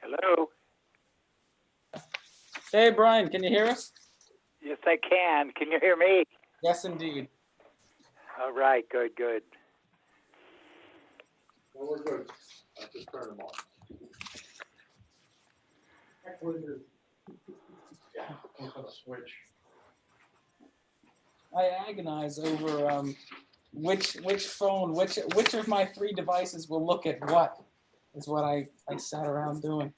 Hello? Hey, Brian, can you hear us? Yes, I can. Can you hear me? Yes, indeed. All right, good. Well, we're good. I'll just turn them off. Yeah, I'm gonna switch. I agonize over which phone, which of my three devices will look at what, is what I sat around doing.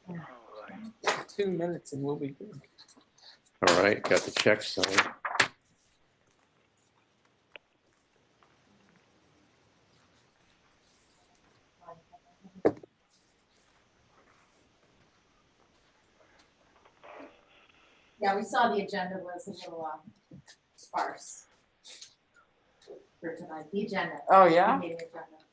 All right. 2 minutes and we'll be good. All right, got the check signed. Yeah, we saw the agenda was a little sparse for tonight. The agenda. Oh, yeah? The meeting agenda.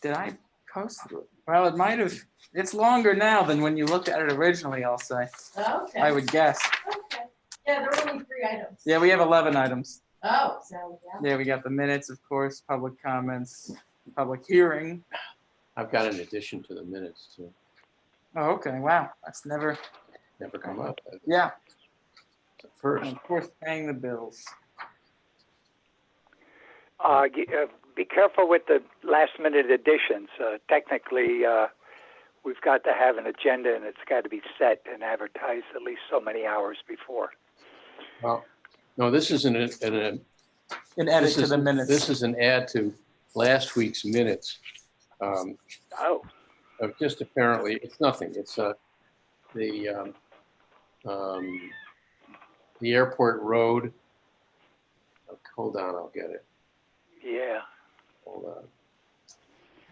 Did I post it? Well, it might have. It's longer now than when you looked at it originally, I'll say. Okay. I would guess. Okay. Yeah, there were only 3 items. Yeah, we have 11 items. Oh, so yeah. Yeah, we got the minutes, of course, public comments, public hearing. I've got an addition to the minutes too. Oh, okay, wow, that's never, Never come up. yeah, First, and of course, paying the bills. Be careful with the last-minute additions. Technically, we've got to have an agenda, and it's got to be set and advertised at least so many hours before. well, no, this isn't An edit to the minutes. This is an add to last week's minutes. Oh, Of just apparently, it's nothing. It's the airport road. Hold on, I'll get it. yeah. Hold on.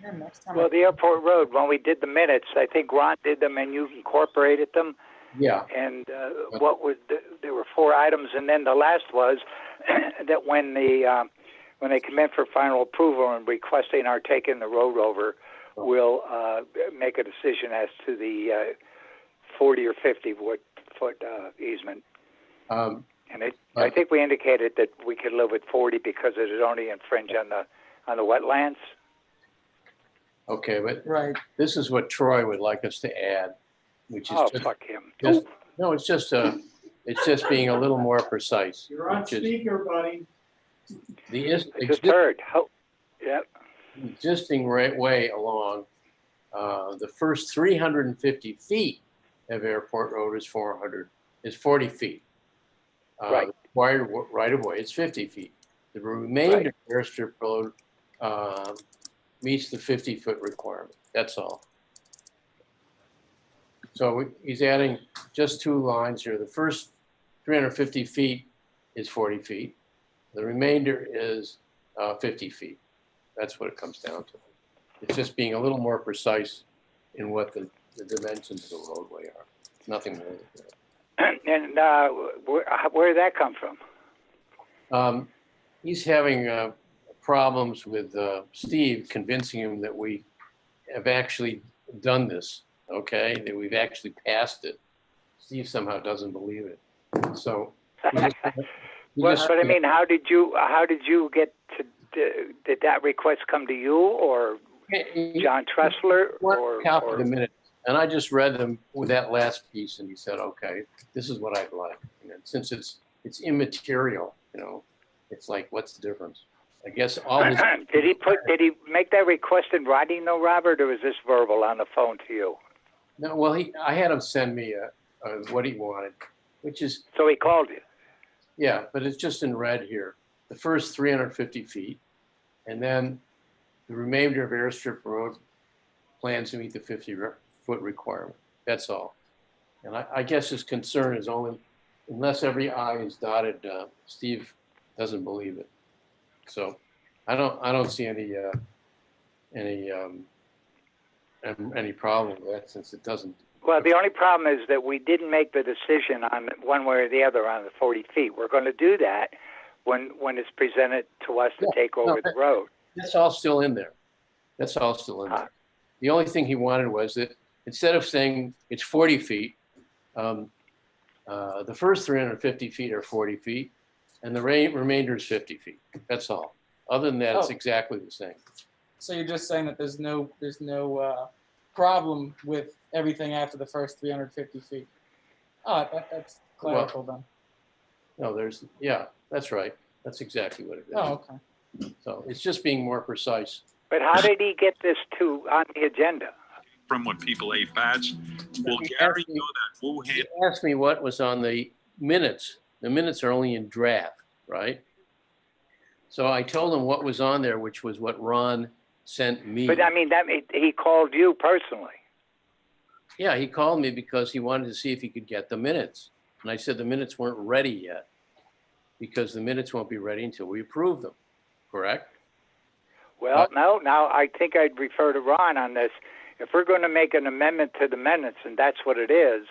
Yeah, next time Well, the airport road, when we did the minutes, I think Ron did them and you incorporated them. Yeah, And there were 4 items, and then the last was that when they come in for final approval and requesting our taking the road over, we'll make a decision as to the 40 or 50 foot easement. And I think we indicated that we could live with 40 because it would only infringe on the wetlands. okay, but right. this is what Troy would like us to add, which is Oh, just, fuck him. no, it's just being a little more precise. You're on which is speaker, buddy. The I just heard. Yeah. existing right way along the first 350 feet of Airport Road is 40 feet. Right. The required right of way is 50 feet. The remainder of Airstrip Road meets the 50-foot requirement. That's all. So he's adding just 2 lines here. The first 350 feet is 40 feet. The remainder is 50 feet. That's what it comes down to. It's just being a little more precise in what the dimensions of the roadway are. Nothing more than that. And where did that come from? He's having problems with Steve convincing him that we have actually done this, okay? That we've actually passed it. Steve somehow doesn't believe it. So, But I mean, how did you get to? Did that request come to you or John Tressler or the minute? And I just read them with that last piece, and he said, "Okay, this is what I'd like." And since it's immaterial, it's like, what's the difference? I guess all his. Did he make that request in writing, though, Robert, or was this verbal on the phone to you? No, well, I had him send me what he wanted, which is. So he called you. Yeah, but it's just in red here. The first 350 feet, and then the remainder of Airstrip Road plans to meet the 50-foot requirement. That's all. And I guess his concern is only, unless every I is dotted, Steve doesn't believe it. So I don't see any problem with that, since it doesn't. Well, the only problem is that we didn't make the decision on one way or the other on the 40 feet. We're going to do that when it's presented to us to take over the road. That's all still in there. That's all still in there. The only thing he wanted was that instead of saying it's 40 feet, the first 350 feet are 40 feet, And the remainder is 50 feet. That's all. Other than that, it's Oh. exactly the same. So you're just saying that there's no problem with everything after the first 350 feet. Oh, that's clerical then. No, yeah, that's right. That's exactly what it is. Oh, okay. So it's just being more precise. But how did he get this on the agenda? From what people ate bats. Will He Gary asked me- know that Wu He had asked me what was on the minutes. The minutes are only in draft, right? So I told him what was on there, which was what Ron sent me. But I mean, he called you personally. Yeah, he called me because he wanted to see if he could get the minutes. And I said the minutes weren't ready yet because the minutes won't be ready until we approve them, correct? Well, no, now I think I'd refer to Ron on this. If we're going to make an amendment to the minutes, and that's what it is,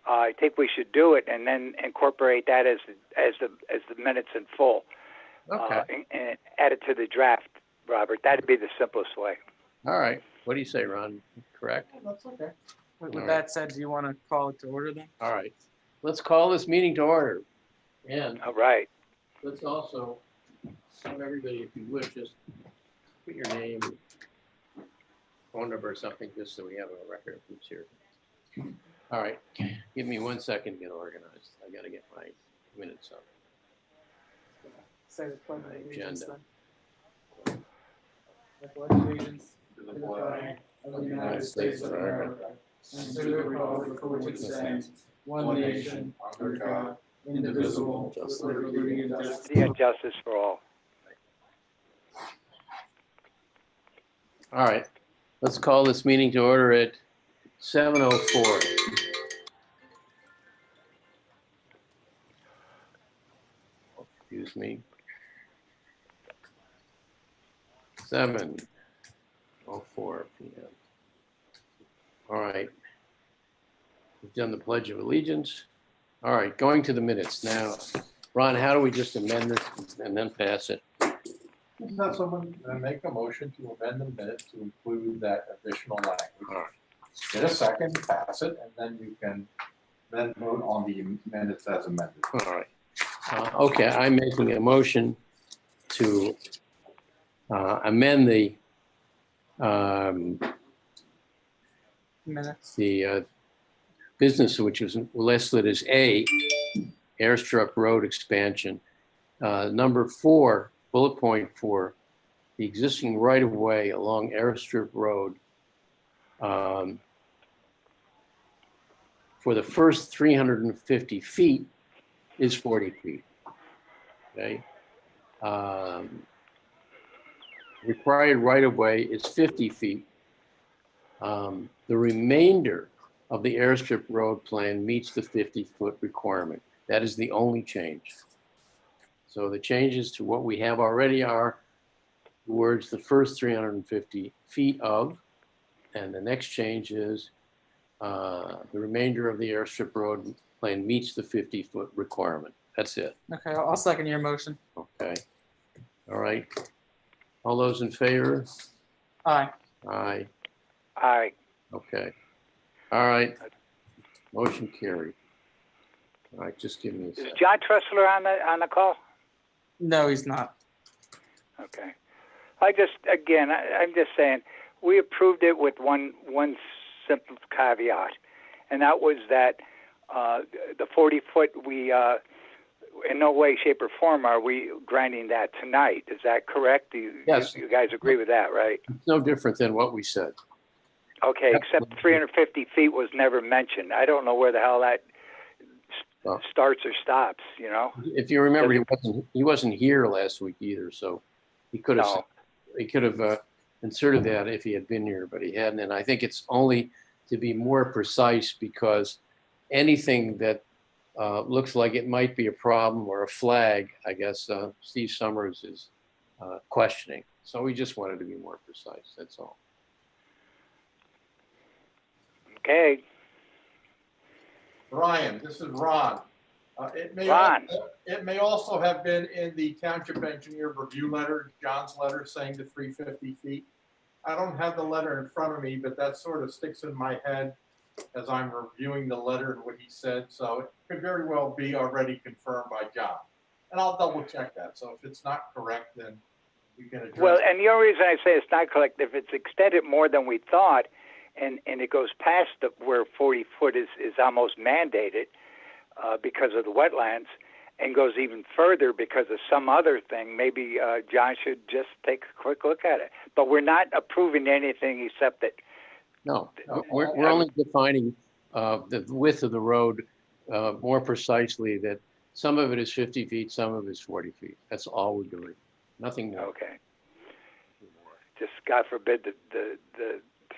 I think we should do it and then incorporate that as the minutes in full. Okay. And add it to the draft, Robert. That'd be the simplest way. All right. What do you say, Ron? Correct? That's okay. With All right. that said, do you want to call it to order then? All right. Let's call this meeting to order. And All right. let's also have everybody, if you would, just put your name, phone number or something, just so we have a record of who's here. All right. Give me 1 second to get organized. I got to get my minutes up. Say the pledge of My allegiance agenda. then. The pledge of allegiance to to the the flag flag of the United States of America and to the republic for which it stands, one nation, under God, indivisible, with liberty and justice. Yeah, justice for all. All right. Let's call this meeting to order at 7:04. Excuse me. 7:04 p.m. All right. We've done the Pledge of Allegiance. All right, going to the minutes now. Ron, how do we just amend this and then pass it? Have someone make a motion to amend the minutes to include that additional All language. right. Get a second, pass it, and then you can then vote on the minutes as amended. All right. Okay, I'm making a motion to amend the Minutes. business, which is listed as A, Airstrip Road expansion. Number 4, bullet point 4, the existing right-of-way along Airstrip Road for the first 350 feet is 40 feet. Okay. Required right-of-way is 50 feet. The remainder of the Airstrip Road plan meets the 50-foot requirement. That is the only change. So the changes to what we have already are the words the first 350 feet of, and the next change is the remainder of the Airstrip Road plan meets the 50-foot requirement. That's it. Okay, I'll second your motion. Okay. All right. All those in favor? Aye. Aye. Aye. Okay. All right. Motion carried. All right, just give me a Is second. John Tressler on the call? No, he's not. Okay. I'm just saying, we approved it with one simple caveat, and that was that the 40-foot, we in no way, shape, or form are we granting that tonight. Is that correct? Yes. You guys agree with that, right? It's no different than what we said. Okay, except 350 feet was never mentioned. I don't know where the hell that Well. starts or stops, you know? If you remember, he wasn't here last week either, so he could have No. inserted that if he had been here, but he hadn't. And I think it's only to be more precise because anything that looks like it might be a problem or a flag, I guess Steve Summers is questioning. So we just wanted to be more precise, that's all. Okay. Ryan, this is Ron. It may also have been in the township engineer review letter, John's letter saying the 350 feet. I don't have the letter in front of me, but that sort of sticks in my head as I'm reviewing the letter and what he said. So it could very well be already confirmed by John. And I'll double check that. So if it's not correct, then we can address. Well, and the only reason I say it's not correct, if it's extended more than we thought, and it goes past where 40 foot is almost mandated because of the wetlands, and goes even further because of some other thing, maybe John should just take a quick look at it. But we're not approving anything except that. No, we're only defining the width of the road more precisely, that some of it is 50 feet, some of it is 40 feet. That's all we're doing, nothing more. Okay. Just God forbid the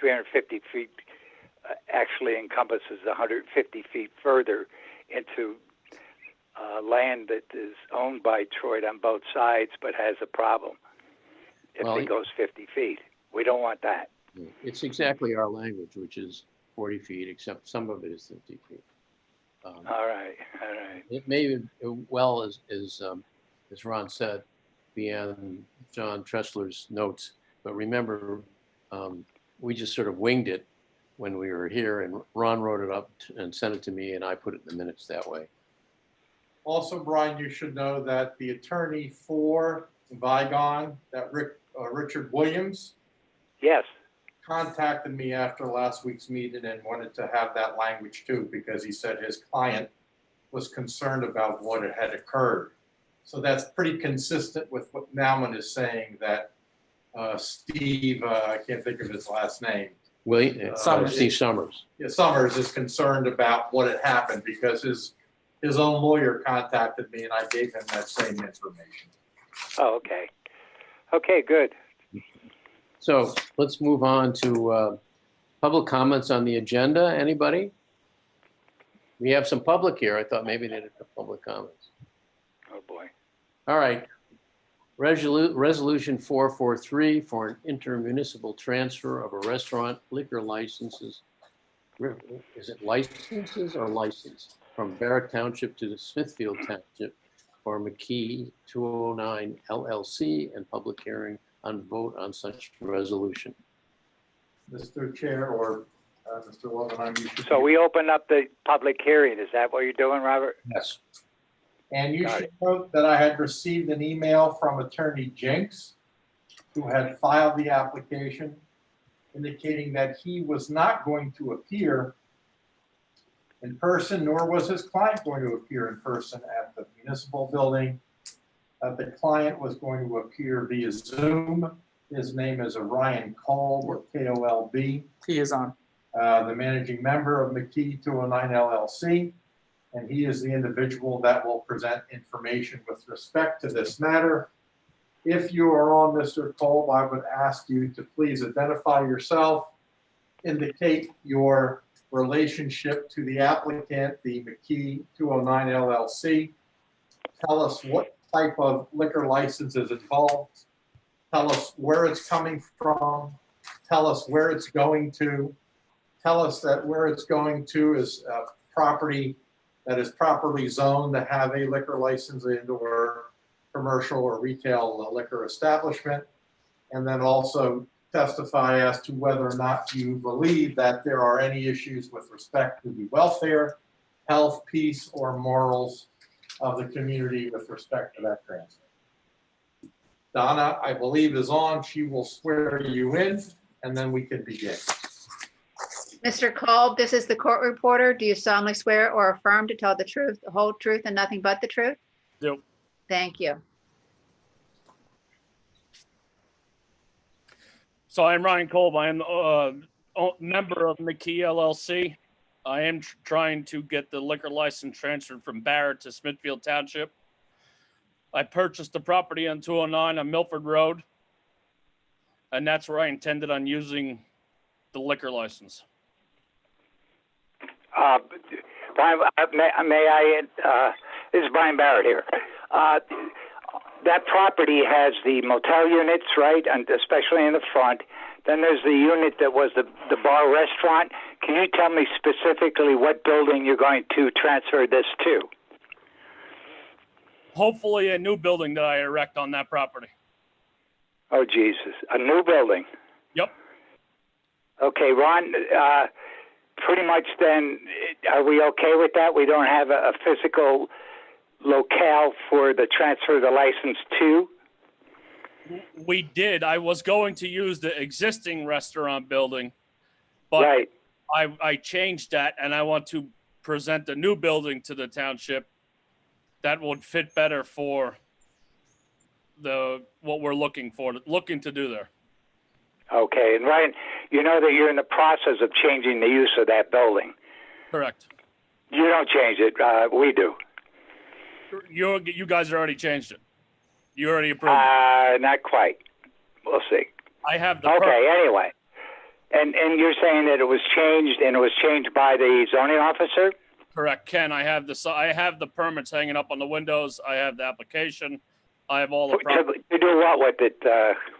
350 feet actually encompasses 150 feet further into land that is owned by Detroit on both sides, but has a problem if it goes 50 feet. We don't want that. It's exactly our language, which is 40 feet, except some of it is 50 feet. All right. It may well, as Ron said, be on John Tressler's notes, but remember, we just sort of winged it when we were here, and Ron wrote it up and sent it to me, and I put it in the minutes that way. Also, Brian, you should know that the attorney for Vigon, that Richard Williams, Yes. contacted me after last week's meeting and wanted to have that language too, because he said his client was concerned about what had occurred. So that's pretty consistent with what Nauman is saying, that Steve, I can't think of his last name. Steve Summers. Yeah, Summers is concerned about what had happened because his own lawyer contacted me and I gave him that same information. Oh, okay. Okay, good. So let's move on to public comments on the agenda. Anybody? We have some public here. I thought maybe they didn't have public comments. Oh, boy. All right. Resolution 443 for an intermunicipal transfer of a restaurant liquor licenses. Is it licenses or license? From Barrett Township to the Smithfield Township for McKee 209 LLC, and public hearing on vote on such resolution. Mr. Chair or Mr. Lovenheim, you should. So we open up the public hearing. Is that what you're doing, Robert? Yes. And you should note that I had received an email from Attorney Jinks, who had filed the application, indicating that he was not going to appear in person, nor was his client going to appear in person at the municipal building. The client was going to appear via Zoom. His name is Ryan Kolb, K-O-L-B. He is on. The managing member of McKee 209 LLC. And he is the individual that will present information with respect to this matter. If you are on, Mr. Kolb, I would ask you to please identify yourself, indicate your relationship to the applicant, the McKee 209 LLC. Tell us what type of liquor license is involved. Tell us where it's coming from. Tell us where it's going to. Tell us that where it's going to is property that is properly zoned to have a liquor license or commercial or retail liquor establishment. And then also testify as to whether or not you believe that there are any issues with respect to the welfare, health, peace, or morals of the community with respect to that transfer. Donna, I believe, is on. She will swear you in, and then we can begin. Mr. Kolb, this is the court reporter. Do you solemnly swear or affirm to tell the truth, the whole truth, and nothing but the truth? Yep. Thank you. So I'm Ryan Kolb. I am a member of McKee LLC. I am trying to get the liquor license transferred from Barrett to Smithfield Township. I purchased the property on 209 on Milford Road, and that's where I intended on using the liquor license. This is Brian Barrett here. That property has the motel units, right, and especially in the front. Then there's the unit that was the bar restaurant. Can you tell me specifically what building you're going to transfer this to? Hopefully a new building that I erect on that property. Oh, Jesus. A new building? Yep. Okay, Ron, pretty much then, are we okay with that? We don't have a physical locale for the transfer of the license to? We did. I was going to use the existing restaurant building, but Right. I changed that, and I want to present a new building to the township that would fit better for what we're looking to do there. Okay. And Ryan, you know that you're in the process of changing the use of that building. Correct. You don't change it. We do. You guys already changed it. You already approved it. Not quite. We'll see. I have the Okay. Anyway, and you're saying that it was changed, and it was changed by the zoning officer? Correct, Ken. I have the permits hanging up on the windows. I have the application. I have all the To do what with it,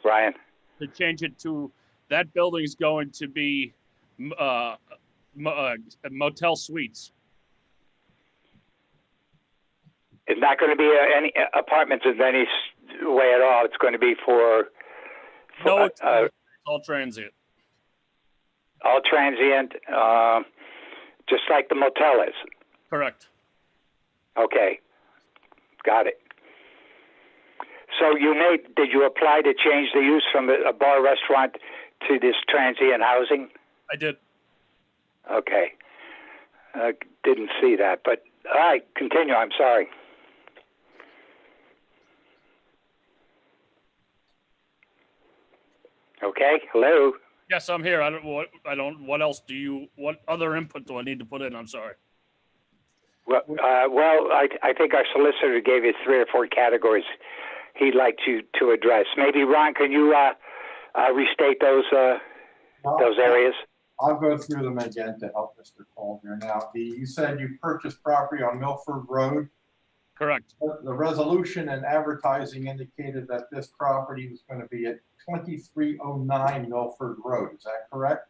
Ryan? to change it to that building's going to be motel suites. It's not going to be any apartments in any way at all. It's going to be for No, it's all transient. all transient, just like the motel is. Correct. Okay, got it. So did you apply to change the use from a bar restaurant to this transient housing? I did. Okay. Didn't see that, but all right, continue. I'm sorry. Okay, hello. Yes, I'm here. What other input do I need to put in? I'm sorry. Well, I think our solicitor gave you 3 or 4 categories he'd like you to address. Maybe Ron, can you restate those areas? I'll go through them again to help Mr. Cole here. Now, you said you purchased property on Milford Road. Correct. The resolution and advertising indicated that this property was going to be at 2309 Milford Road. Is that correct?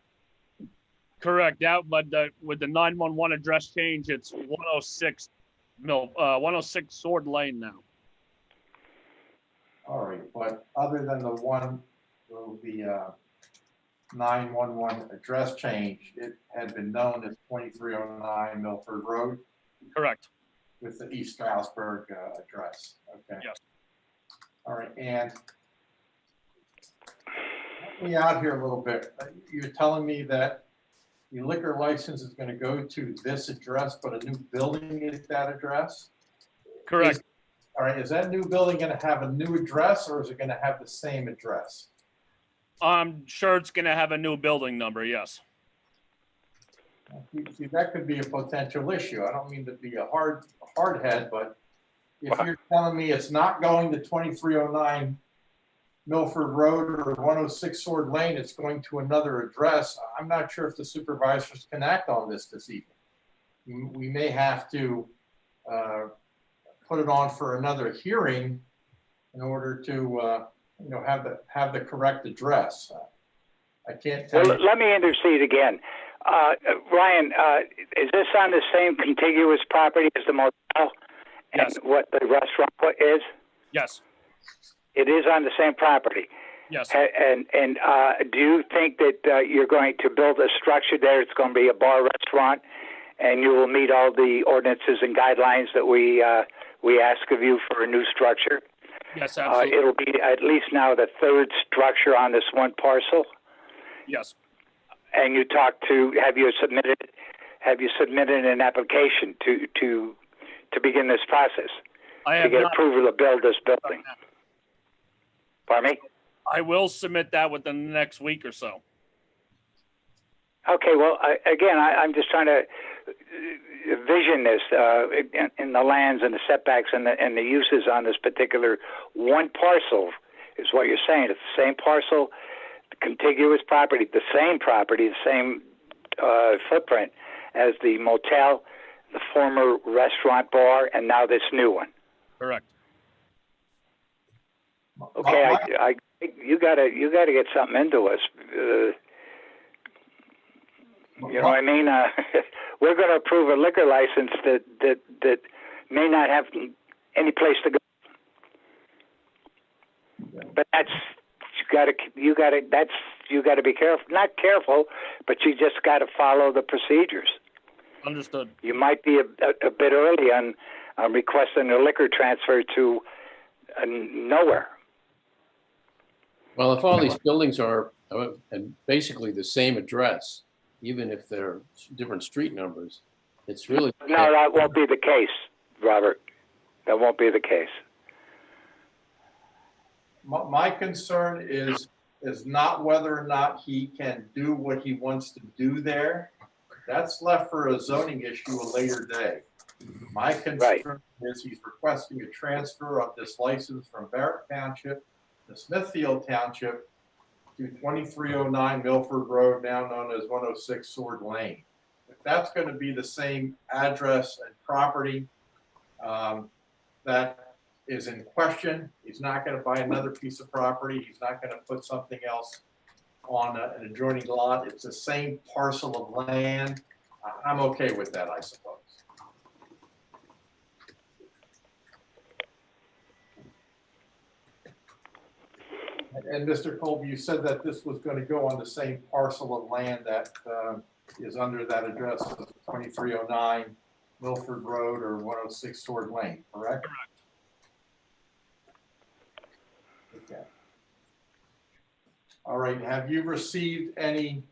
Correct. But with the 911 address change, it's 106 Sword Lane now. All right, but other than the 911 address change, it had been known as 2309 Milford Road Correct. with the East Stroudsburg address. Okay. Yes. All right, and help me out here a little bit. You're telling me that the liquor license is going to go to this address, but a new building is that address? Correct. All right, is that new building going to have a new address, or is it going to have the same address? I'm sure it's going to have a new building number. Yes. See, that could be a potential issue. I don't mean to be a hard head, but if you're telling me it's not going to 2309 Milford Road or 106 Sword Lane, it's going to another address, I'm not sure if the supervisors can act on this evening. We may have to put it on for another hearing in order to have the correct address. I can't tell you. Let me intercede again. Ryan, is this on the same contiguous property as the motel? Yes. And what the restaurant is? Yes. It is on the same property. Yes. And do you think that you're going to build a structure there? It's going to be a bar restaurant, and you will meet all the ordinances and guidelines that we ask of you for a new structure? Yes, absolutely. It'll be at least now the 3rd structure on this one parcel. Yes. And you have you submitted an application to begin this process? I have to get not. approval to build this building. Pardon me? I will submit that within the next week or so. Okay, well, I'm just trying to vision this in the lands and the setbacks and the uses on this particular one parcel is what you're saying. It's the same parcel, contiguous property, the same footprint as the motel, the former restaurant bar, and now this new one. Correct. Okay, you gotta get something into us. You know what I mean? We're going to approve a liquor license that may not have any place to go. But you got to be careful. Not careful, but you just got to follow the procedures. Understood. You might be a bit early on I'm requesting a liquor transfer to nowhere. Well, if all these buildings are and basically the same address, even if they're different street numbers, it's really. No, that won't be the case, Robert. That won't be the case. My concern is not whether or not he can do what he wants to do there. That's left for a zoning issue a later day. My concern is he's requesting a transfer of this license from Barrett Township to Smithfield Township to 2309 Milford Road, now known as 106 Sword Lane. If that's going to be the same address and property that is in question, he's not going to buy another piece of property. He's not going to put something else on an adjoining lot. It's the same parcel of land. I'm okay with that, I suppose. And Mr. Colby, you said that this was going to go on the same parcel of land that is under that address of 2309 Milford Road or 106 Sword Lane, correct? Correct. Okay. All right. Have you received any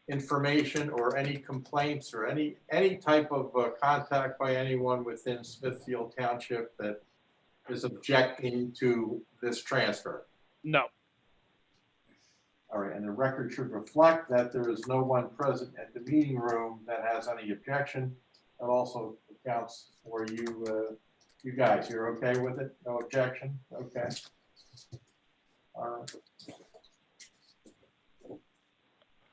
information or any complaints or any type of contact by anyone within Smithfield Township that is objecting to this transfer? No. All right, and the record should reflect that there is no one present at the meeting room that has any objection. That also accounts for you, you guys. You're okay with it? No objection? Okay. All right.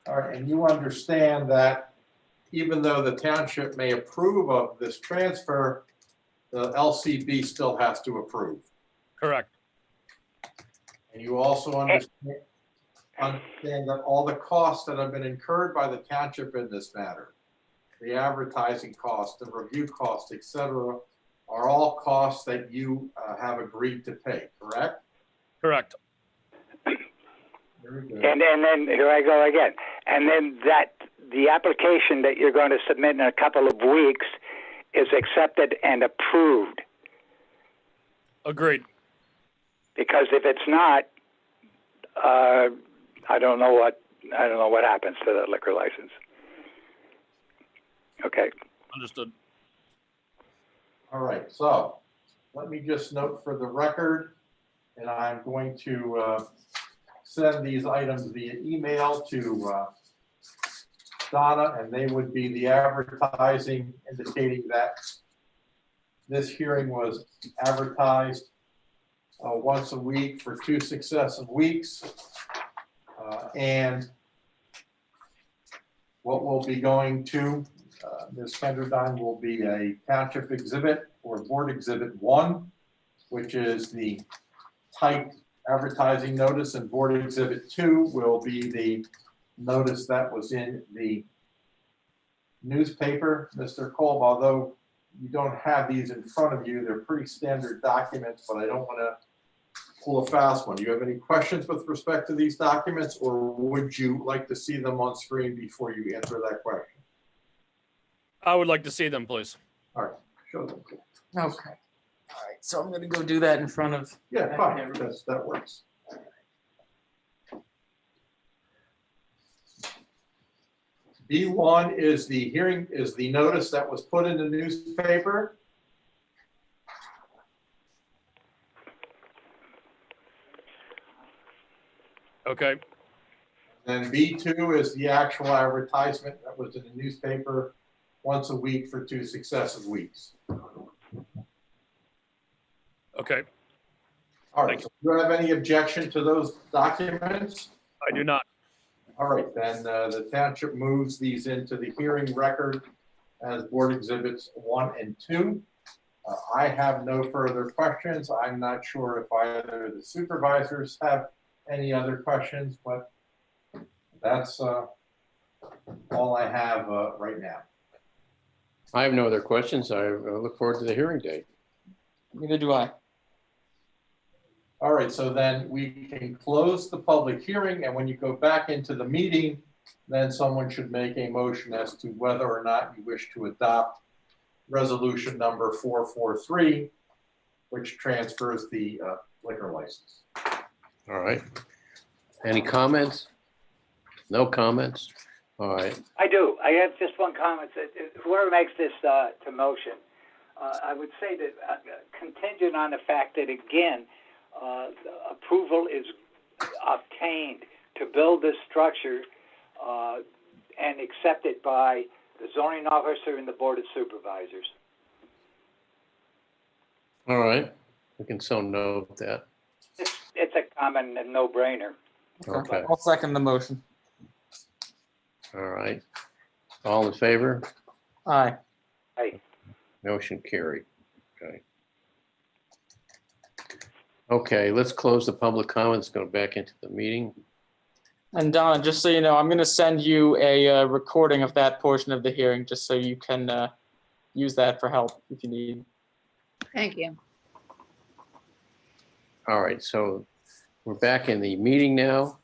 All right, and you understand that even though the township may approve of this transfer, the LCB still has to approve. Correct. And you also understand that all the costs that have been incurred by the township in this matter, the advertising costs, the review costs, et cetera, are all costs that you have agreed to pay, correct? Correct. Very good. And then here I go again. And then the application that you're going to submit in a couple of weeks is accepted and approved. Agreed. Because if it's not, I don't know what happens to the liquor license. Okay. Understood. All right, so let me just note for the record, and I'm going to send these items via email to Donna, and they would be the advertising indicating that this hearing was advertised once a week for 2 successive weeks. And what we'll be going to, Ms. Kenderdine, will be a township exhibit or board exhibit 1, which is the typed advertising notice, and board exhibit 2 will be the notice that was in the newspaper. Mr. Kolb, although you don't have these in front of you, they're pretty standard documents, but I don't want to pull a fast one. Do you have any questions with respect to these documents, or would you like to see them on screen before you answer that question? I would like to see them, please. All right, show them. Okay. All right, so I'm gonna go do that in front of. Yeah, fine, that works. B1 is the hearing, is the notice that was put in the newspaper. Okay. And B2 is the actual advertisement that was in the newspaper once a week for 2 successive weeks. Okay. All right, so do you have any objection to those documents? I do not. All right, then the township moves these into the hearing record as board exhibits 1 and 2. I have no further questions. I'm not sure if either of the supervisors have any other questions, but that's all I have right now. I have no other questions. I look forward to the hearing date. Neither do I. All right, so then we can close the public hearing, and when you go back into the meeting, then someone should make a motion as to whether or not you wish to adopt resolution number 443, which transfers the liquor license. All right. Any comments? No comments? All right. I do. I have just one comment. Whoever makes this to motion, I would say that contingent on the fact that, again, approval is obtained to build this structure and accepted by the zoning officer and the board of supervisors. All right. We can so note that. It's a common and no-brainer. Okay. I'll second the motion. All right. All in favor? Aye. Motion carried. Okay. Okay, let's close the public comments, go back into the meeting. And Donna, just so you know, I'm going to send you a recording of that portion of the hearing, just so you can use that for help if you need. Thank you. All right, so we're back in the meeting now.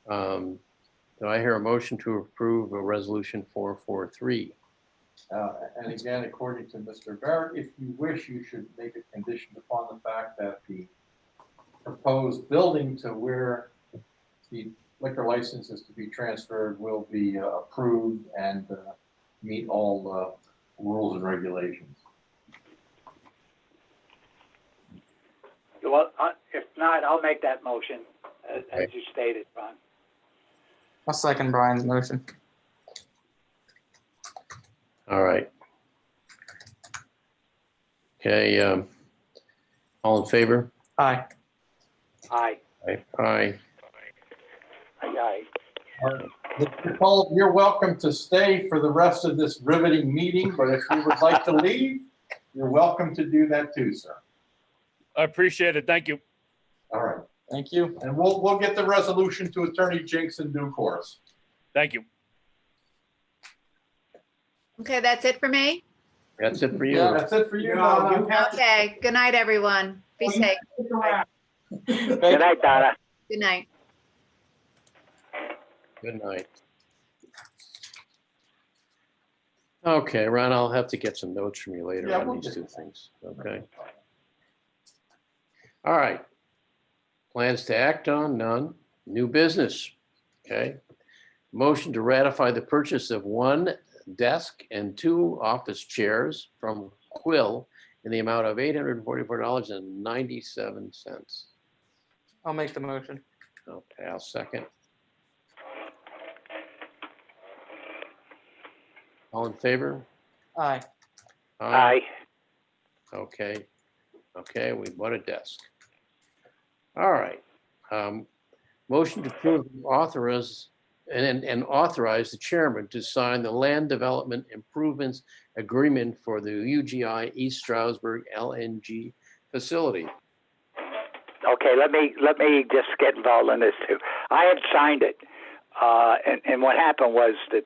Do I hear a motion to approve a resolution 443? And again, according to Mr. Barrett, if you wish, you should make a condition upon the fact that the proposed building to where the liquor license is to be transferred will be approved and meet all rules and regulations. Well, if not, I'll make that motion as you stated, Ron. I'll second Brian's motion. All right. Okay, all in favor? Aye. Aye. Aye. Aye. Aye. Mr. Cole, you're welcome to stay for the rest of this riveting meeting, but if you would like to leave, you're welcome to do that too, sir. I appreciate it. Thank you. All right. Thank you. And we'll get the resolution to Attorney Jinks in due course. Thank you. Okay, that's it for me. That's it for you. Yeah. That's it for you. Now, you have to- Okay, good night, everyone. Be safe. Good night, Donna. Good night. Good night. Okay, Ron, I'll have to get some notes from you later Yeah, on we'll these do two that. things. Okay. All right. Plans to act on, none. New business. Okay. Motion to ratify the purchase of 1 desk and 2 office chairs from Quill in the amount of $844.97. I'll make the motion. Okay, I'll second. All in favor? Aye. Aye. Okay. Okay, we bought a desk. All right. Motion to approve authorize and authorize the chairman to sign the land development improvements agreement for the UGI East Stroudsburg LNG facility. Okay, let me just get involved in this too. I had signed it, and what happened was that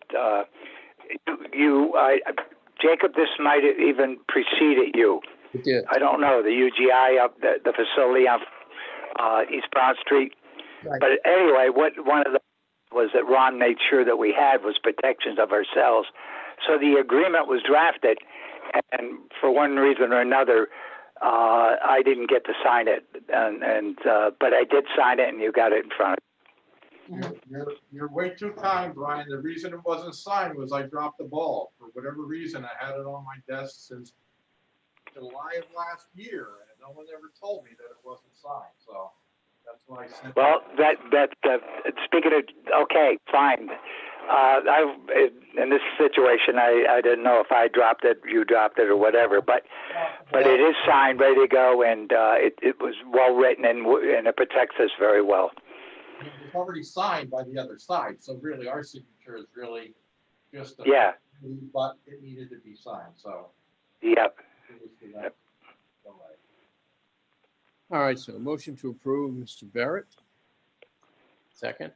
Jacob, this might have even preceded you. It did. I don't know, the UGI up the facility on East Brown Street. Right. But anyway, one of the was that Ron made sure that we had was protections of ourselves. So the agreement was drafted, and for one reason or another, I didn't get to sign it, but I did sign it, and you got it in front of you. You're way too kind, Brian. The reason it wasn't signed was I dropped the ball. For whatever reason, I had it on my desk since July of last year, and no one ever told me that it wasn't signed, so that's why I sent it. Well, speaking of, okay, fine. In this situation, I didn't know if I dropped it, you dropped it, or whatever, but it is signed, ready to go, and it was well written, and it protects us very well. It was already signed by the other side, so really our signature is really just Yeah. But it needed to be signed, so. Yep. It was for that delay. All right, so motion to approve, Mr. Barrett. Second.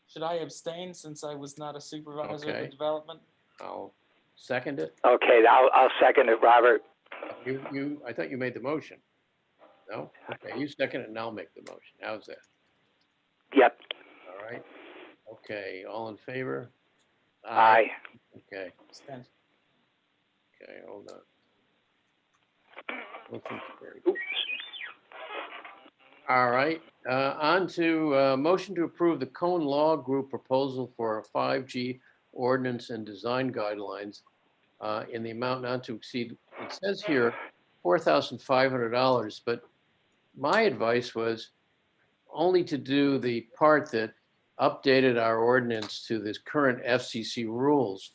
Should I abstain since I was not a supervisor of Okay. the development? I'll second it. Okay, I'll second it, Robert. I thought you made the motion. No? Okay, you second it and I'll make the motion. How's that? Yep. All right. Okay, all in favor? Aye. Okay. Abstain. Okay, hold on. Motion carried. All right, on to motion to approve the Cone Law Group proposal for a 5G ordinance and design guidelines in the amount not to exceed, it says here, $4,500, but my advice was only to do the part that updated our ordinance to this current FCC rules,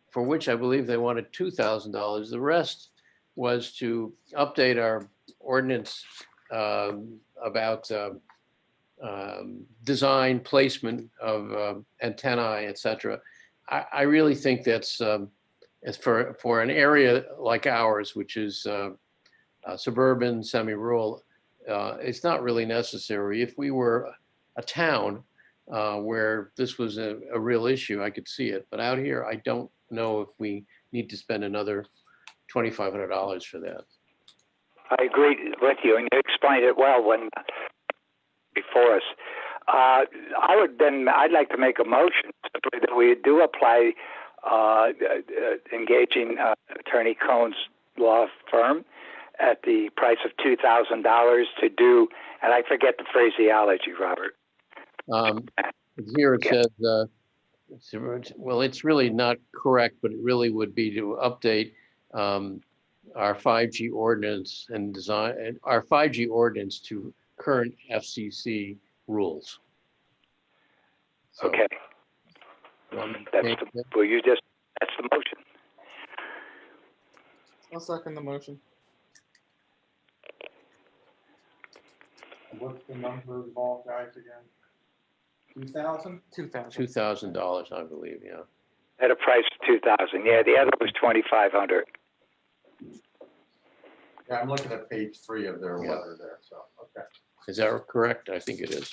for which I believe they wanted $2,000. The rest was to update our ordinance about design, placement of antennae, et cetera. I really think that's as for an area like ours, which is suburban, semi-rural, it's not really necessary. If we were a town where this was a real issue, I could see it. But out here, I don't know if we need to spend another $2,500 for that. I agree with you, and you explained it well when before us. I'd like to make a motion simply that we do apply engaging Attorney Cohn's law firm at the price of $2,000 to do, and I forget the phraseology, Robert. Here it says, well, it's really not correct, but it really would be to update our 5G ordinance and design, our 5G ordinance to current FCC rules. So, Okay. That's the motion. I'll second the motion. What's the number involved, guys, again? 2,000? $2,000, I believe, yeah. At a price of $2,000. Yeah, the other was $2,500. Yeah, I'm looking at page 3 of their Yeah. letter there, so, okay. Is that correct? I think it is.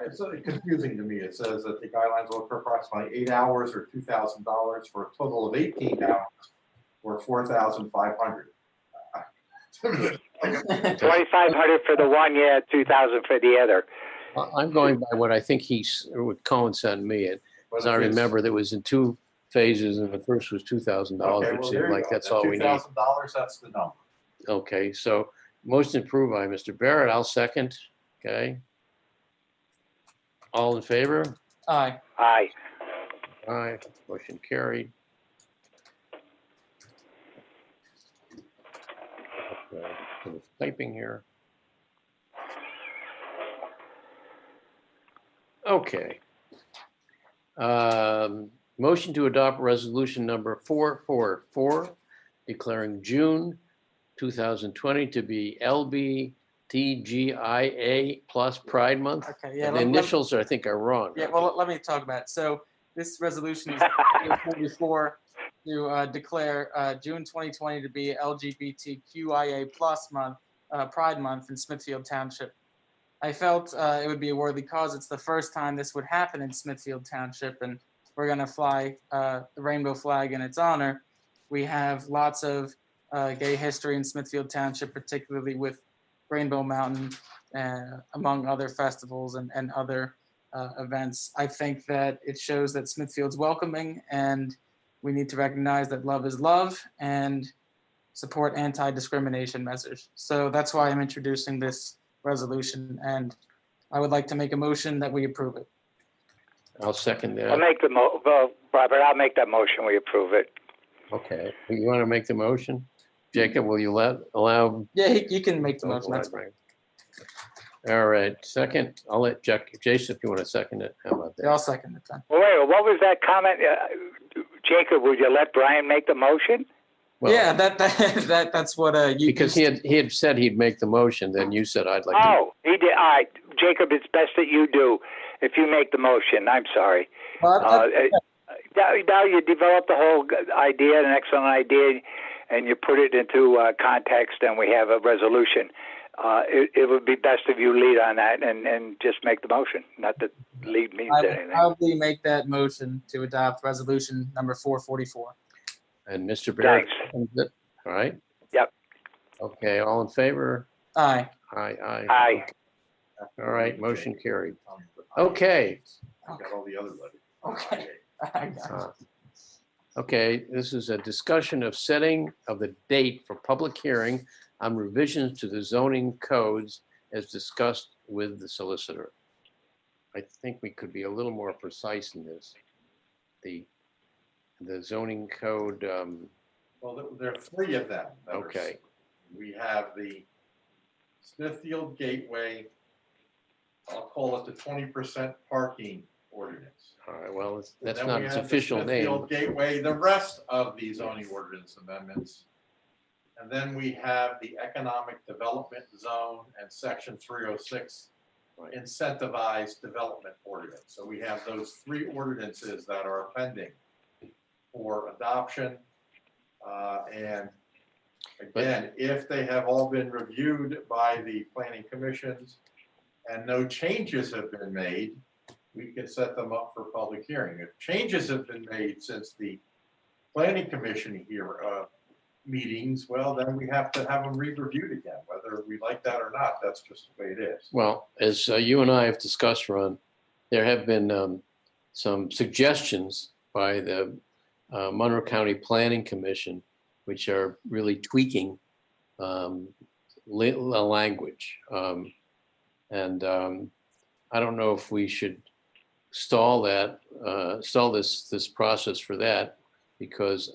It's confusing to me. It says that the guidelines will occur approximately 8 hours or $2,000 for a total of 18 hours or $4,500. $2,500 for the one, yeah, $2,000 for the other. I'm going by what I think what Cohen sent me. As I remember, there was in 2 phases, and the first was $2,000, Okay, which well, seemed like that's all we need. $2,000, that's the number. Okay, so motion approved by Mr. Barrett. I'll second. Okay. All in favor? Aye. Aye. Aye. Motion carried. Okay, finish typing here. Okay. Motion to adopt resolution number 444, declaring June 2020 to be LBTGIA plus Pride Month. Okay, yeah. The initials, I think, are wrong. Yeah, well, let me talk about it. So this resolution is 44 to declare June 2020 to be LGBTQIA plus month, Pride Month in Smithfield Township. I felt it would be a worthy cause. It's the first time this would happen in Smithfield Township, and we're going to fly the rainbow flag in its honor. We have lots of gay history in Smithfield Township, particularly with Rainbow Mountain, among other festivals and other events. I think that it shows that Smithfield's welcoming, and we need to recognize that love is love and support anti-discrimination measures. So that's why I'm introducing this resolution, and I would like to make a motion that we approve it. I'll second that. Robert, I'll make that motion. We approve it. Okay. You want to make the motion? Jacob, will you allow? Yeah, you can make the motion. That's fine. All right. Second, I'll let Jason, if you want to second it. How about that? Yeah, I'll second it then. Well, wait, what was that comment? Jacob, would you let Brian make the motion? Well, yeah, that's what you. Because he had said he'd make the motion, then you said I'd like to. Oh, he did. All right, Jacob, it's best that you do if you make the motion. I'm sorry. Now you developed the whole idea, an excellent idea, and you put it into context, and we have a resolution. It would be best if you lead on that and just make the motion, not that lead means anything. I'll make that motion to adopt resolution number 444. And Mr. Barrett. Thanks. All right. Yep. Okay. All in favor? Aye. Aye. Aye. Aye. All right. Motion carried. Okay. I got all the other letters. Okay. Okay, this is a discussion of setting of the date for public hearing on revisions to the zoning codes as discussed with the solicitor. I think we could be a little more precise in this. The zoning code, Well, there are three of them. okay, We have the Smithfield Gateway, I'll call it the 20% parking ordinance. all right, well, that's Then not we its have the official name. Smithfield Gateway, the rest of the zoning ordinance amendments. And then we have the economic development zone and section 306 Right. incentivized development ordinance. So we have those three ordinances that are pending for adoption. And again, if they have all been reviewed by the planning commissions and no changes have been made, we can set them up for public hearing. If changes have been made since the planning commission meetings, well, then we have to have them re-reviewed again, whether we like that or not. That's just the way it is. Well, as you and I have discussed, Ron, there have been some suggestions by the Monroe County Planning Commission, which are really tweaking language. I don't know if we should stall this process for that, because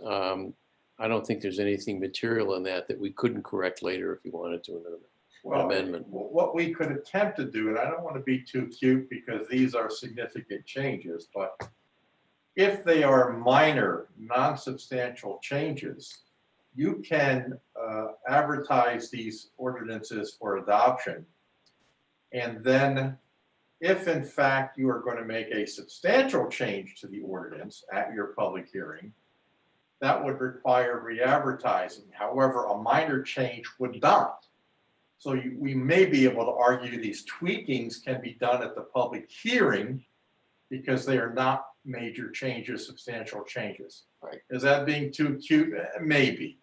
I don't think there's anything material in that we couldn't correct later if we wanted to an amendment. What we could attempt to do, and I don't want to be too cute because these are significant changes, but if they are minor, non-substantial changes, you can advertise these ordinances for adoption. And then if in fact you are going to make a substantial change to the ordinance at your public hearing, that would require re-advertising. However, a minor change would not. So we may be able to argue these tweakings can be done at the public hearing because they are not major changes, substantial changes. Right. Is that being too cute? Maybe.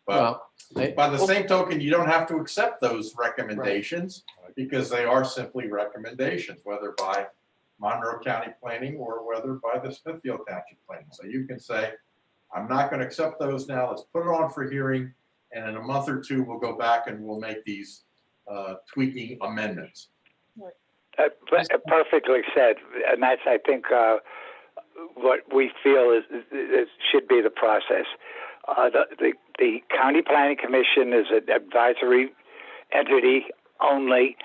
But well, by the same token, you don't have to accept those recommendations because they are simply recommendations, whether by Monroe County Planning or whether by the Smithfield Township Planning. So you can say, I'm not going to accept those now. Let's put it on for hearing. And in a month or two, we'll go back and we'll make these tweaking amendments. Perfectly said. And that's, I think, what we feel is should be the process. The County Planning Commission is an advisory entity only.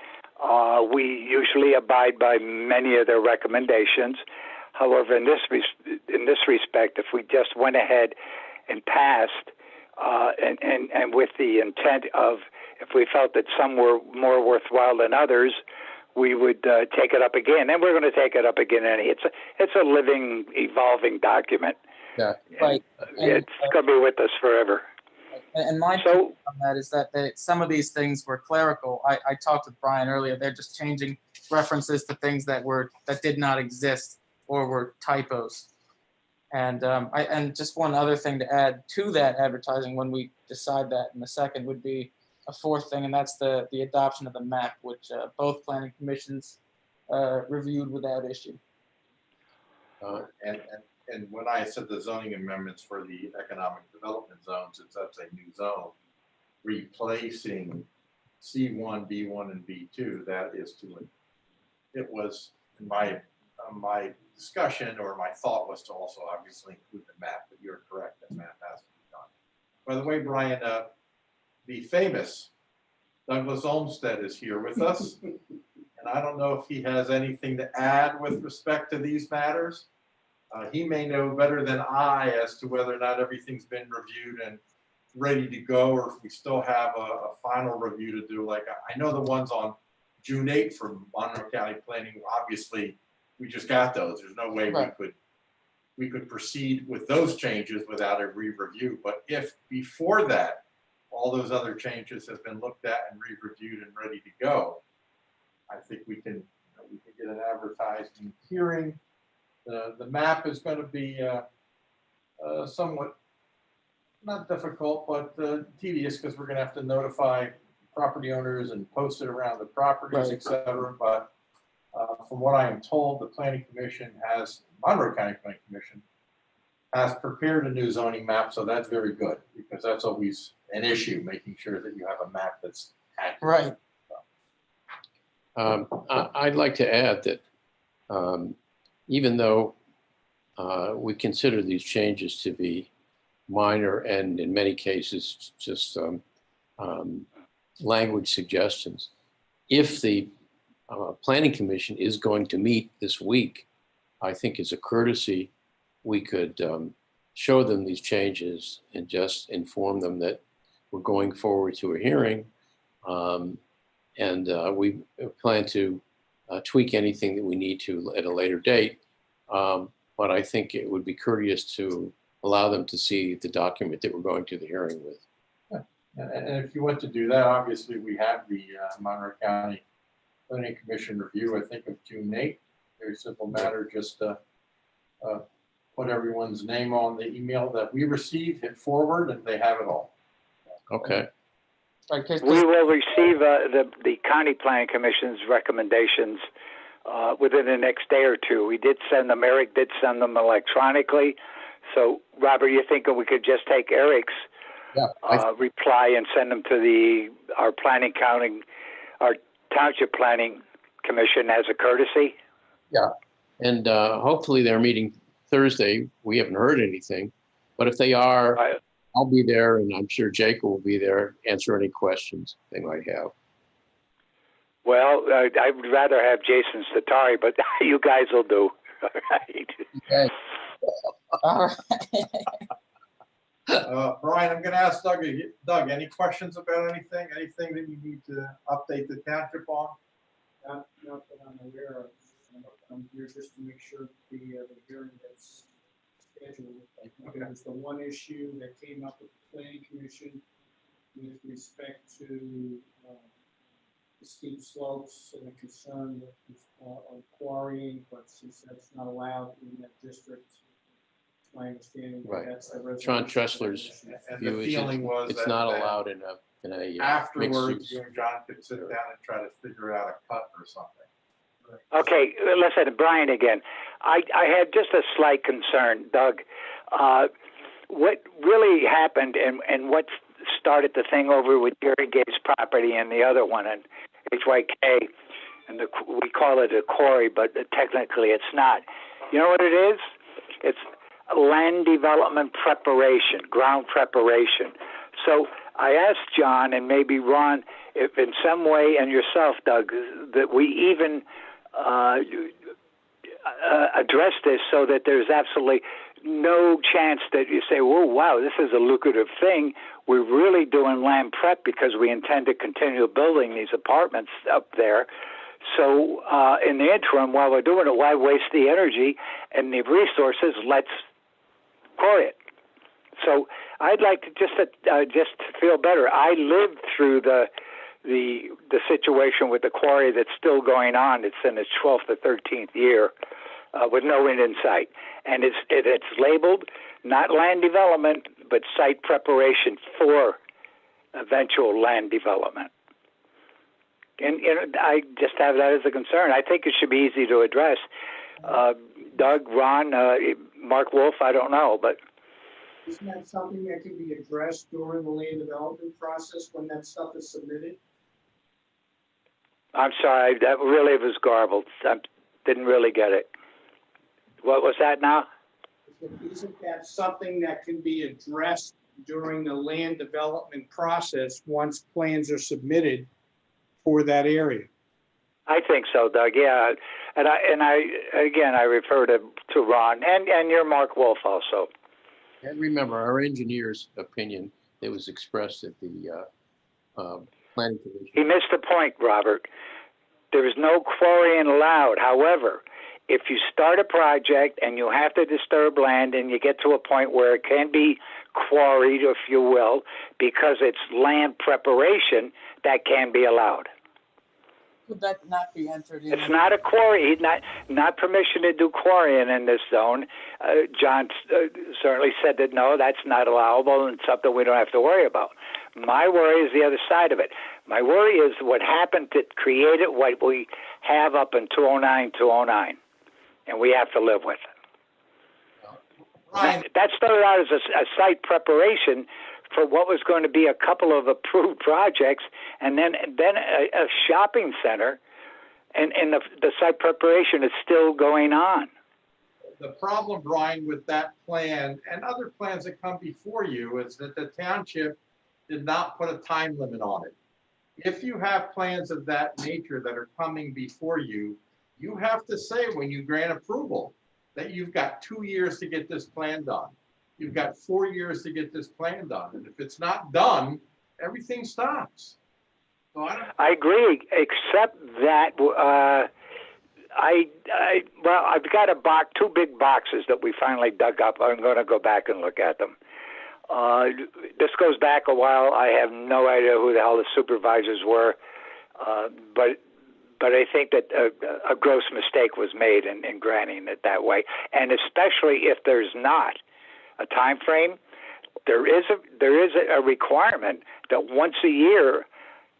We usually abide by many of their recommendations. However, in this respect, if we just went ahead and passed, and with the intent of, if we felt that some were more worthwhile than others, we would take it up again, and we're going to take it up again. And it's a living, evolving document. Yeah. Right. It's going to be with us forever. And my take on that is that some of these things were clerical. I talked with Brian earlier. They're just changing references to things that did not exist or were typos. And and just one other thing to add to that advertising when we decide that in a second would be a fourth thing, and that's the adoption of the map, which both planning commissions reviewed without issue. And when I said the zoning amendments for the economic development zones, that's a new zone, replacing C1, B1, and B2. That is it was in my discussion, or my thought was to also obviously include the map, but you're correct, that map has to be done. By the way, Brian, the famous Douglas Olmsted is here with us, and I don't know if he has anything to add with respect to these matters. He may know better than I as to whether or not everything's been reviewed and ready to go, or if we still have a final review to do. Like, I know the ones on June 8th from Monroe County Planning, obviously we just got those. There's no way we could proceed with those changes without a re-review. But if before that, all those other changes have been looked at and re-reviewed and ready to go, I think we can get an advertising hearing. The map is going to be somewhat not difficult, but tedious, because we're going to have to notify property owners and post it around the properties, et cetera. But from what I am told, the Planning Commission Monroe County Planning Commission has prepared a new zoning map, so that's very good, because that's always an issue, making sure that you have a map that's accurate. Right. I'd like to add that even though we consider these changes to be minor and in many cases just language suggestions, if the Planning Commission is going to meet this week, I think as a courtesy, we could show them these changes and just inform them that we're going forward to a hearing. We plan to tweak anything that we need to at a later date. But I think it would be courteous to allow them to see the document that we're going to the hearing with. And if you want to do that, obviously, we have the Monroe County Planning Commission review, I think of June 8th. Very simple matter, just put everyone's name on the email that we receive, hit forward, and they have it all. Okay. Right, 'cause- We will receive the County Planning Commission's recommendations within the next day or two. We did send them, Eric did send them electronically. So, Robert, you're thinking we could just take Eric's reply and send them to our Township Planning Commission as a courtesy? Yeah. And hopefully they're meeting Thursday. We haven't heard anything. But if they are, I'll be there, and I'm sure Jake will be there, answer any questions they might have. Well, I would rather have Jason Satari, but you guys will do. All right. Okay. All right. Brian, I'm going to ask Doug, any questions about anything? Anything that you need to update the township on? Not that I'm aware of. I'm here just to make sure the hearing gets scheduled. I think it was the one issue that came up with the planning commission with respect to the steep slopes and the concern of quarrying, but since that's not allowed in that district, it's my understanding that that's the resolution. John Tressler's And view the is feeling was it's that not allowed in a mixed afterwards, use. you and John could sit down and try to figure out a cut or something. Okay, listen, Brian again. I had just a slight concern, Doug. What really happened and what started the thing over with Gary Gates' property and the other one and HYK, and we call it a quarry, but technically it's not. You know what it is? It's land development preparation, ground preparation. So I asked John and maybe Ron, if in some way, and yourself, Doug, that we even address this so that there's absolutely no chance that you say, "Whoa, wow, this is a lucrative thing." We're really doing land prep because we intend to continue building these apartments up there. So in the interim, while we're doing it, why waste the energy and the resources? Let's quarry it. So I'd like to just feel better. I lived through the situation with the quarry that's still going on. It's in its 12th or 13th year with no end in sight. And it's labeled not land development, but site preparation for eventual land development. And I just have that as a concern. I think it should be easy to address. Doug, Ron, Mark Wolf, I don't know, but Isn't that something that can be addressed during the land development process when that stuff is submitted? I'm sorry, that really was garbled. I didn't really get it. What was that now? Isn't that something that can be addressed during the land development process once plans are submitted for that area? I think so, Doug. Yeah, and I refer to Ron and your Mark Wolf also. And remember, our engineer's opinion that was expressed at the planning commission. He missed the point, Robert. There is no quarrying allowed. However, if you start a project and you have to disturb land and you get to a point where it can be quarried, if you will, because it's land preparation, that can be allowed. Would that not be entered in? It's not a quarry. Not permission to do quarrying in this zone. John certainly said that no, that's not allowable and something we don't have to worry about. My worry is the other side of it. My worry is what happened to create it, what we have up in 209, and we have to live with it. Brian, That started out as a site preparation for what was going to be a couple of approved projects, and then a shopping center, and the site preparation is still going on. the problem, Brian, with that plan and other plans that come before you is that the township did not put a time limit on it. If you have plans of that nature that are coming before you, you have to say when you grant approval that you've got 2 years to get this plan done. You've got 4 years to get this plan done. And if it's not done, everything stops. So I agree, except that I've got two big boxes that we finally dug up. I'm going to go back and look at them. This goes back a while. I have no idea who the hell the supervisors were, but I think that a gross mistake was made in granting it that way, and especially if there's not a time frame. There is a requirement that once a year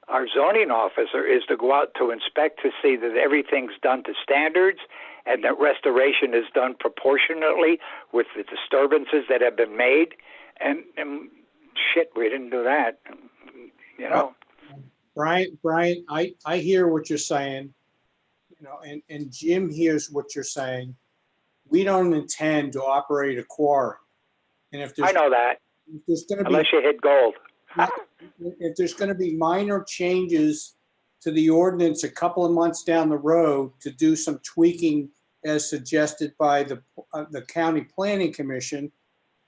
our zoning officer is to go out to inspect to see that everything's done to standards and that restoration is done proportionately with the disturbances that have been made. And shit, we didn't do that, you know. Brian, I hear what you're saying, you know, and Jim hears what you're saying. We don't intend to operate a quarry. And if there's, I know that, if there's going to be, unless you hit gold. if there's going to be minor changes to the ordinance a couple of months down the road to do some tweaking as suggested by the county planning commission,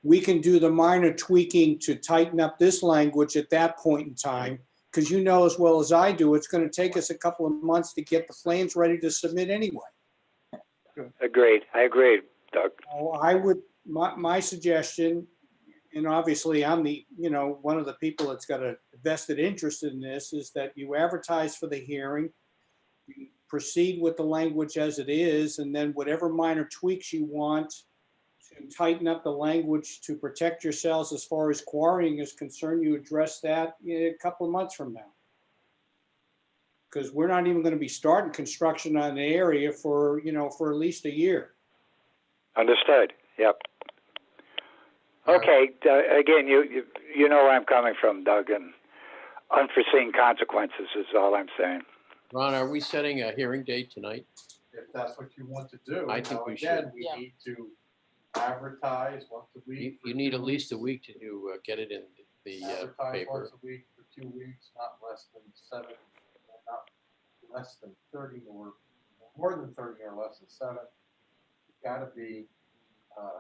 we can do the minor tweaking to tighten up this language at that point in time. Because you know as well as I do, it's going to take us a couple of months to get the plans ready to submit anyway. Agreed. I agree, Doug. I would, my suggestion, and obviously I'm the, you know, one of the people that's got a vested interest in this, is that you advertise for the hearing, you proceed with the language as it is, and then whatever minor tweaks you want to tighten up the language to protect yourselves as far as quarrying is concerned, you address that a couple of months from now. Because we're not even going to be starting construction on the area for, you know, for at least a year. Understood. Yep. Okay. Again, you know where I'm coming from, Doug, and unforeseen consequences is all I'm saying. Ron, are we setting a hearing date tonight? if that's what you want to do. I think Now, we again, should. we need to advertise once a week. You need at least a week to get it in the Advertise paper. once a week for 2 weeks, not less than 7, not less than 30 or more than 30 or less than 7. It's gotta be,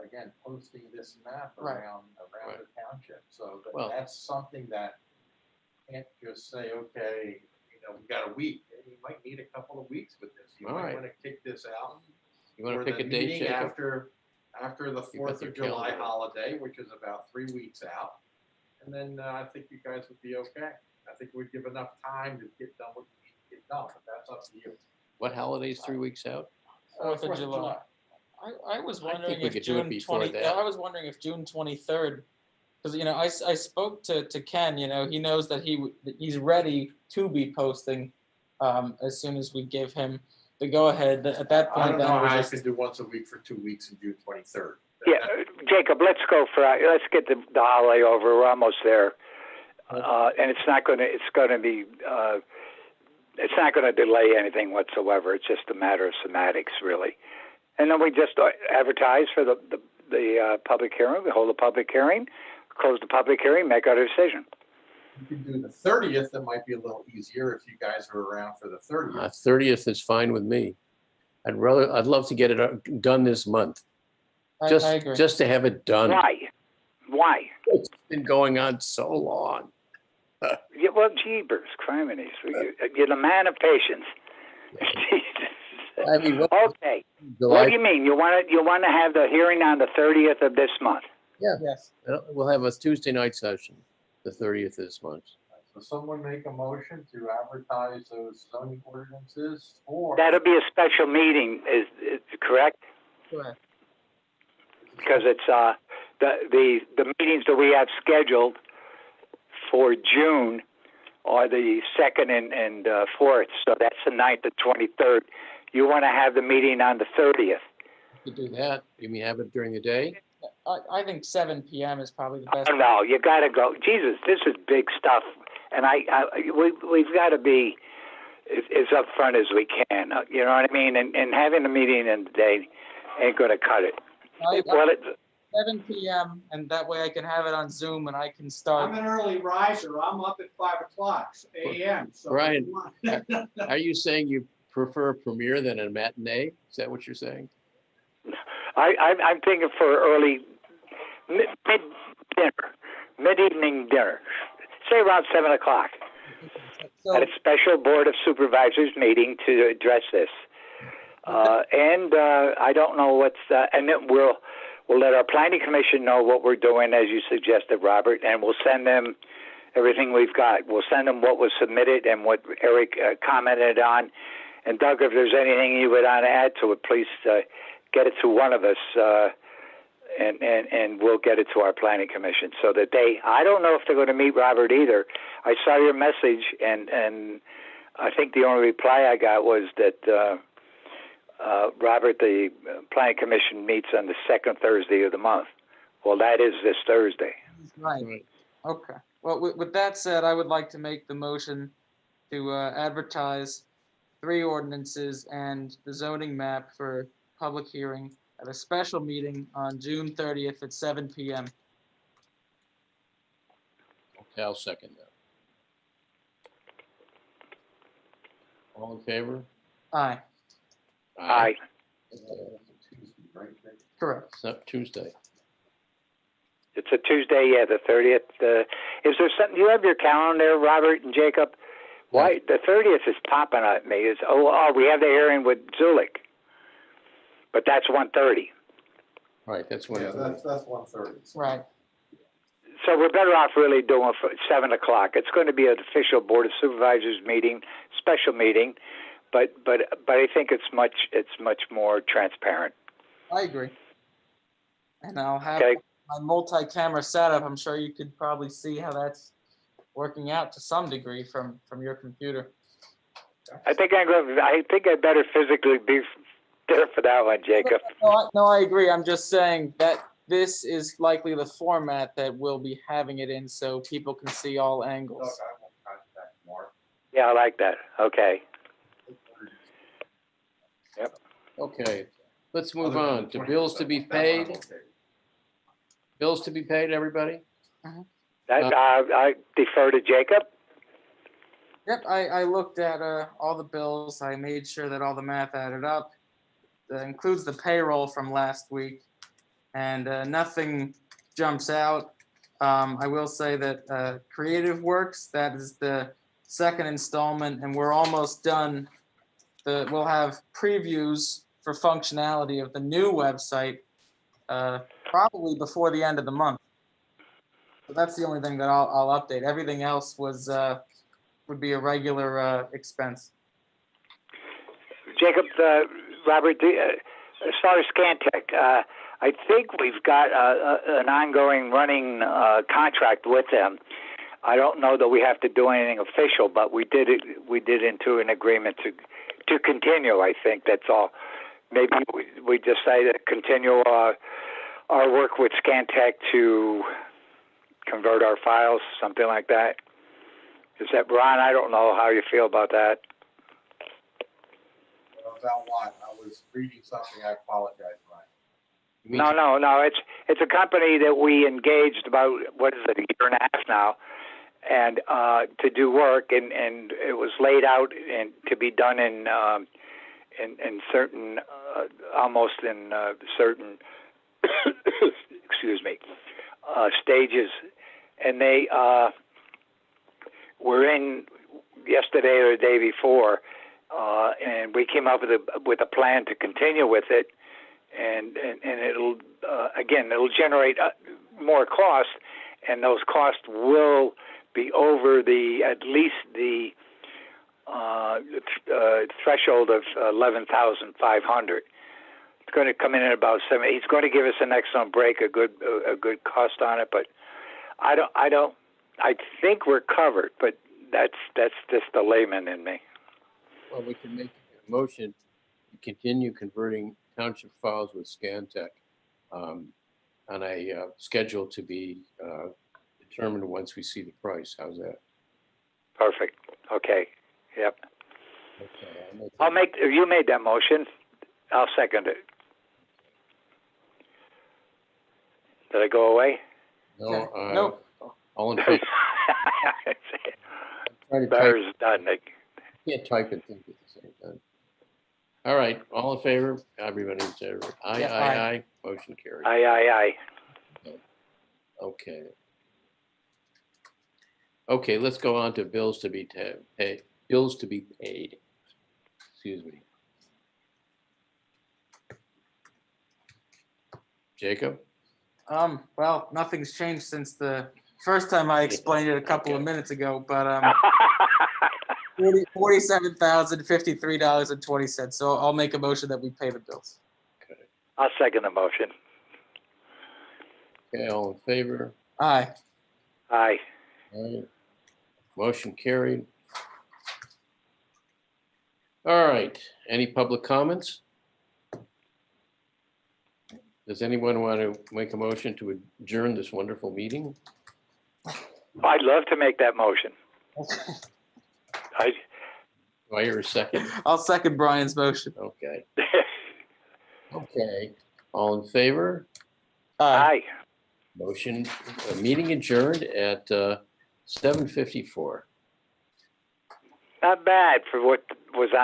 again, posting this map Right. around Right. the township. So Well- that's something that can't just say, okay, you know, we got a week. You might need a couple of weeks with this. You All might right. wanna kick this out. You want for to pick the a date, meeting Jacob? after the You've got 4th your of July calendar. holiday, which is about 3 weeks out. And then I think you guys would be okay. I think we'd give enough time to get done what you need to get done, but that's up to you. What holiday's 3 weeks out? 4th of July. I was I think wondering we if could do it June before 20, that. I was wondering if June 23rd, because, you know, I spoke to Ken, you know, he knows that he's ready to be posting as soon as we give him the go-ahead. At that I point, don't then know it was how you just- can do once a week for 2 weeks in June 23rd. Yeah, Jacob, let's go for, let's get the holiday over. We're almost there. And it's not going to delay anything whatsoever. It's just a matter of semantics, really. And then we just advertise for the public hearing. We hold a public hearing, close the public hearing, make our decision. You can do the 30th. That might be a little easier if you guys are around for the 30th. 30th is fine with me. I'd love to get it done this month. I agree. Just to have it done. Why? It's been going on so long. Yeah, well, jeepers, criminies. You're the man of patience. I mean, Okay. What do you mean? You want to have the hearing on the 30th of this month? Yes. We'll have a Tuesday night session, the 30th of this month. So someone make a motion to advertise those zoning ordinances or. That'll be a special meeting, is correct? Correct. Because it's the meetings that we have scheduled for June are the 2nd and 4th, so that's the 9th and 23rd. You want to have the meeting on the 30th. To do that, you mean have it during the day? I think 7 p.m. is probably the best. Oh, no, you got to go. Jesus, this is big stuff, and we've got to be as upfront as we can. You know what I mean? And having a meeting in the day ain't going to cut it. Well, 7 p.m. and that way I can have it on Zoom and I can start. I'm an early riser. I'm up at 5 o'clock a.m. So Brian, are you saying you prefer a premiere than a matinee? Is that what you're saying? I'm thinking for early mid-evening dinner, say around 7 o'clock, So, at a special Board of Supervisors meeting to address this. And I don't know what's, and then we'll let our planning commission know what we're doing, as you suggested, Robert, and we'll send them everything we've got. We'll send them what was submitted and what Eric commented on. And Doug, if there's anything you would want to add to it, please get it to one of us, and we'll get it to our planning commission so that I don't know if they're going to meet Robert either. I saw your message, and I think the only reply I got was that Robert, the planning commission meets on the second Thursday of the month. Well, that is this Thursday. right. Okay. Well, with that said, I would like to make the motion to advertise 3 ordinances and the zoning map for public hearing at a special meeting on June 30th at 7 p.m. Okay, I'll second that. All in favor? Aye. Aye. Correct. It's not Tuesday. It's a Tuesday, yeah, the 30th. Is there something, you have your calendar, Robert and Jacob? Why, the 30th is popping at me. We have the hearing with Zulik. But that's 1:30. Right, that's when. Yeah, that's 1:30. Right. So we're better off really doing for 7 o'clock. It's going to be an official Board of Supervisors meeting, special meeting, but I think it's much more transparent. I agree. And I'll have Okay. my multi-camera setup. I'm sure you could probably see how that's working out to some degree from your computer. I think I better physically be there for that one, Jacob. No, I agree. I'm just saying that this is likely the format that we'll be having it in, so people can see all angles. Doug, I will contact Mark. Yeah, I like that. Okay. Yep. Okay, let's move on to bills to be paid. Bills to be paid, everybody? I defer to Jacob. Yep, I looked at all the bills. I made sure that all the math added up. That includes the payroll from last week, and nothing jumps out. I will say that Creative Works, that is the second installment, and we're almost done. We'll have previews for functionality of the new website probably before the end of the month. So that's the only thing that I'll update. Everything else would be a regular expense. Jacob, Robert, as far as Scantech, I think we've got an ongoing running contract with them. I don't know that we have to do anything official, but we did into an agreement to continue. I think that's all. Maybe we decided to continue our work with Scantech to convert our files, something like that. Is that, Ron? I don't know how you feel about that. About what? I was reading something. I apologize, Ryan. No. It's a company that we engaged about, what is it, a year and a half now, and to do work, and it was laid out and to be done in certain, almost in certain, excuse me, stages, and they were in yesterday or the day before. And we came up with a plan to continue with it, and it'll it'll generate more cost, and those costs will be over at least the threshold of 11,500. It's going to come in at about 7. He's going to give us an excellent break, a good cost on it, but I think we're covered, but that's just the layman in me. Well, we can make a motion to continue converting township files with Scantech. on a schedule to be determined once we see the price. How's that? Perfect. Okay. Yep. Okay. You made that motion. I'll second it. Did I go away? No, Nope. all in favor. Trying to type. Better's done. Can't type and think at the same time. All right, all in favor? Everybody in favor? Aye, Yeah, aye, aye. aye. Motion carried. Aye, aye, aye. Okay. Okay, let's go on to bills to be paid. Bills to be paid. Excuse me. Jacob? Well, nothing's changed since the first time I explained it a couple of Okay. minutes ago, but $47,053.20. So I'll make a motion that we pay the bills. I'll second the motion. Okay, all in favor? Aye. Aye. Aye. Motion carried. All right, any public comments? Does anyone want to make a motion to adjourn this wonderful meeting? I'd love to make that motion. Do I hear a second? I'll second Brian's motion. Okay. Okay, all in favor? Aye. Motion, meeting adjourned at 7:54. Not bad for what was on